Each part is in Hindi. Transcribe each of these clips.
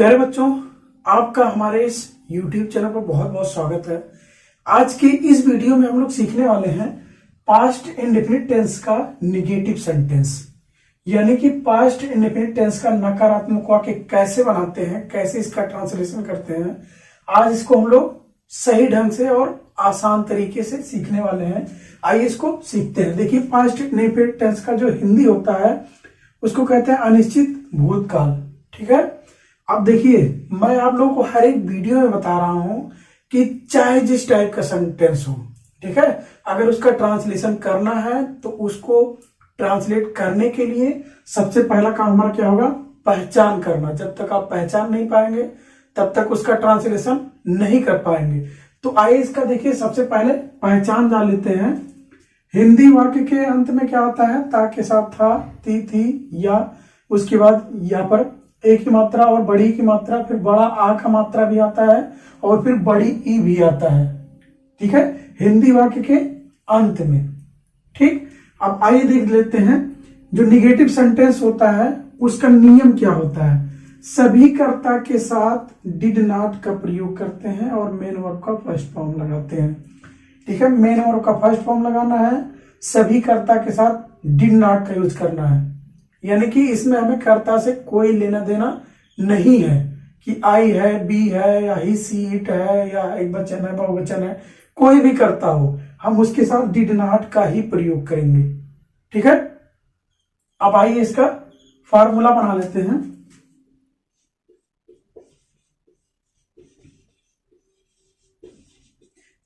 प्यारे बच्चों, आपका हमारे इस YouTube चैनल पर बहुत बहुत स्वागत है। आज के इस वीडियो में हम लोग सीखने वाले हैं पास्ट इंडेफिनिट टेंस का निगेटिव सेंटेंस, यानी कि पास्ट इंडेफिनिट टेंस का नकारात्मक वाक्य कैसे बनाते हैं, कैसे इसका ट्रांसलेशन करते हैं। आज इसको हम लोग सही ढंग से और आसान तरीके से सीखने वाले हैं। आइए इसको सीखते हैं। देखिए, पास्ट इंडेफिनिट टेंस का जो हिंदी होता है उसको कहते हैं अनिश्चित भूतकाल। ठीक है। अब देखिए, मैं आप लोगों को हर एक वीडियो में बता रहा हूं कि चाहे जिस टाइप का सेंटेंस हो, ठीक है, अगर उसका ट्रांसलेशन करना है तो उसको ट्रांसलेट करने के लिए सबसे पहला काम हमारा क्या होगा? पहचान करना। जब तक आप पहचान नहीं पाएंगे तब तक उसका ट्रांसलेशन नहीं कर पाएंगे। तो आइए इसका देखिए, सबसे पहले पहचान जान लेते हैं। हिंदी वाक्य के अंत में क्या आता है? ता के साथ था, थी, या, उसके बाद यहाँ पर एक की मात्रा और बड़ी की मात्रा, फिर बड़ा आ का मात्रा भी आता है और फिर बड़ी ई भी आता है। ठीक है, हिंदी वाक्य के अंत में। ठीक, अब आइए देख लेते हैं जो निगेटिव सेंटेंस होता है उसका नियम क्या होता है। सभी कर्ता के साथ डिड नॉट का प्रयोग करते हैं और मेन वर्ब का फर्स्ट फॉर्म लगाते हैं। ठीक है, मेन वर्ब का फर्स्ट फॉर्म लगाना है, सभी कर्ता के साथ डिड नॉट का यूज करना है, यानी कि इसमें हमें कर्ता से कोई लेना देना नहीं है कि आई है, बी है, या ही, सी, इट है, या एक वचन है, बहुवचन है, कोई भी कर्ता हो, हम उसके साथ डिड नॉट का ही प्रयोग करेंगे। ठीक है, अब आइए इसका फार्मूला बना लेते हैं।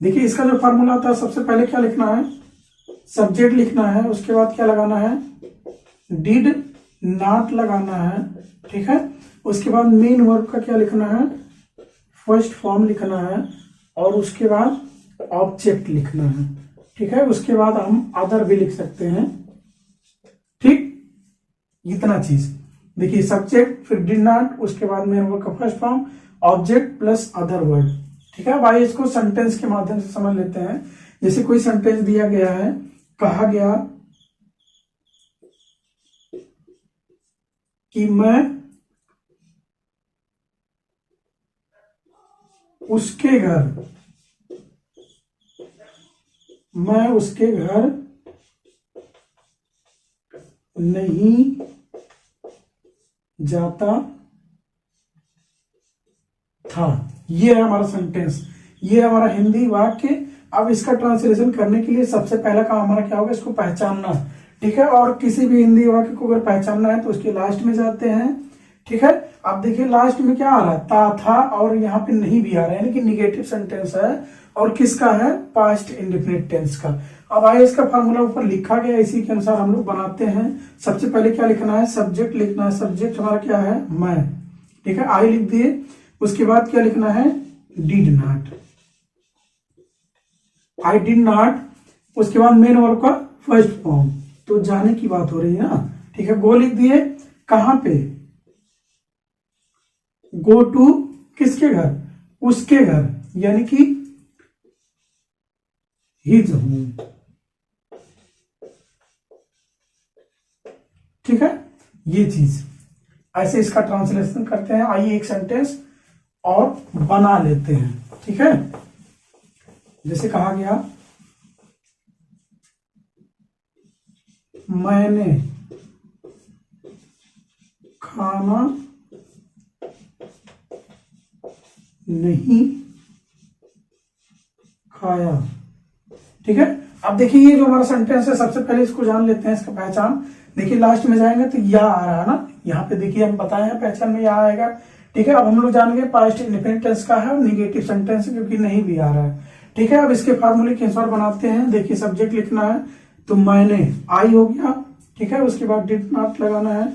देखिए, इसका जो फार्मूला होता है, सबसे पहले क्या लिखना है? सब्जेक्ट लिखना है, उसके बाद क्या लगाना है? डिड नॉट लगाना है। ठीक है, उसके बाद मेन वर्ब का क्या लिखना है? फर्स्ट फॉर्म लिखना है और उसके बाद ऑब्जेक्ट लिखना है। ठीक है, उसके बाद हम अदर भी लिख सकते हैं। ठीक, इतना चीज देखिए, सब्जेक्ट, फिर डिड नॉट, उसके बाद मेन वर्ब का first form, object plus other word. ठीक है, भाई इसको सेंटेंस के माध्यम से समझ लेते हैं। जैसे कोई सेंटेंस दिया गया है, कहा गया कि मैं उसके घर नहीं जाता था। ये है हमारा सेंटेंस, ये है हमारा हिंदी वाक्य। अब इसका ट्रांसलेशन करने के लिए सबसे पहला काम हमारा क्या होगा? इसको पहचानना। ठीक है, और किसी भी हिंदी वाक्य को अगर पहचानना है तो उसके लास्ट में जाते हैं। ठीक है, अब देखिए लास्ट में क्या आ रहा है? ता, था, और यहाँ पे नहीं भी आ रहा है, यानी कि निगेटिव सेंटेंस है। और किसका है? पास्ट इंडेफिनिट टेंस का। अब आइए इसका फार्मूला ऊपर लिखा गया, इसी के अनुसार हम लोग बनाते हैं। सबसे पहले क्या लिखना है? सब्जेक्ट लिखना है। सब्जेक्ट हमारा क्या है? मैं। ठीक है, आई लिख दिए। उसके बाद क्या लिखना है? Did not, I did not. उसके बाद मेन वर्ब का फर्स्ट फॉर्म, तो जाने की बात हो रही है ना। ठीक है, गो लिख दिए। कहां पे? गो टू किसके घर? उसके घर, यानी कि हिज होम। ठीक है, ये चीज ऐसे इसका ट्रांसलेशन करते हैं। आइए एक सेंटेंस और बना लेते हैं। ठीक है, जैसे कहा गया, मैंने खाना नहीं खाया। ठीक है, अब देखिए ये जो हमारा सेंटेंस है, सबसे पहले इसको जान लेते हैं, इसका पहचान। देखिए लास्ट में जाएंगे तो या आ रहा है ना, यहाँ पे देखिए हम बताए हैं पहचान में या आएगा। ठीक है, अब हम लोग जान गए पास्ट इंडेफिनिट टेंस का है और निगेटिव सेंटेंस है, क्योंकि नहीं भी आ रहा है। ठीक है, अब इसके फार्मूले के अनुसार बनाते हैं। देखिए, सब्जेक्ट लिखना है तो मैंने, आई हो गया। ठीक है, उसके बाद डिड नॉट लगाना है,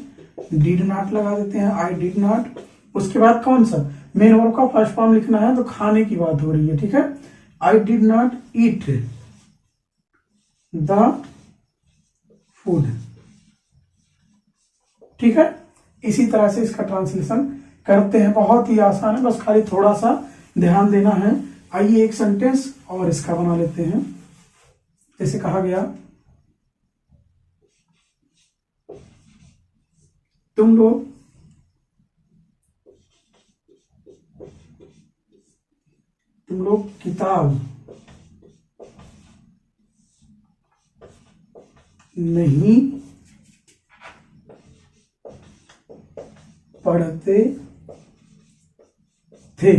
डिड नॉट लगा देते हैं, आई डिड नॉट। उसके बाद कौन सा? मेन वर्ब का फर्स्ट फॉर्म लिखना है, तो खाने की बात हो रही है। ठीक है, I did not eat the food. ठीक है, इसी तरह से इसका ट्रांसलेशन करते हैं। बहुत ही आसान है, बस खाली थोड़ा सा ध्यान देना है। आइए एक सेंटेंस और इसका बना लेते हैं। जैसे कहा गया, तुम लोग तुम लोग किताब नहीं पढ़ते थे।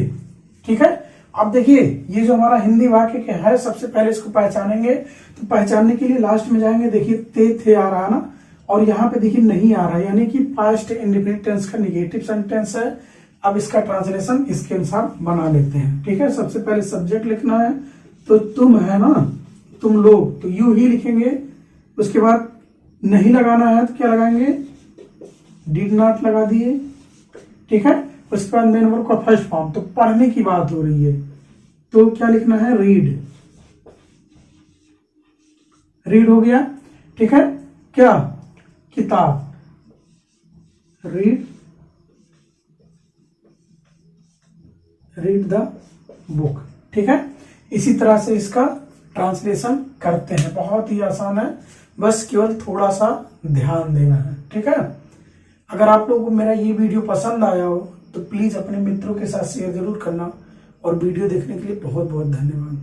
ठीक है, अब देखिए ये जो हमारा हिंदी वाक्य क्या है, सबसे पहले इसको पहचानेंगे। तो पहचानने के लिए लास्ट में जाएंगे, देखिए थे आ रहा ना, और यहाँ पे देखिए नहीं आ रहा, यानी कि पास्ट इंडेफिनिट टेंस का निगेटिव सेंटेंस है। अब इसका ट्रांसलेशन इसके अनुसार बना लेते हैं। ठीक है, सबसे पहले सब्जेक्ट लिखना है, तो तुम है ना, तुम लोग, तो यू ही लिखेंगे। उसके बाद नहीं लगाना है तो क्या लगाएंगे, डिड नॉट लगा दिए। ठीक है, उसके बाद मेन वर्ब का फर्स्ट फॉर्म, तो पढ़ने की बात हो रही है तो क्या लिखना है, रीड। रीड हो गया। ठीक है, क्या, किताब, रीड, रीड द बुक। ठीक है, इसी तरह से इसका ट्रांसलेशन करते हैं। बहुत ही आसान है, बस केवल थोड़ा सा ध्यान देना है। ठीक है, अगर आप लोगों को मेरा ये वीडियो पसंद आया हो तो प्लीज अपने मित्रों के साथ शेयर जरूर करना, और वीडियो देखने के लिए बहुत बहुत धन्यवाद।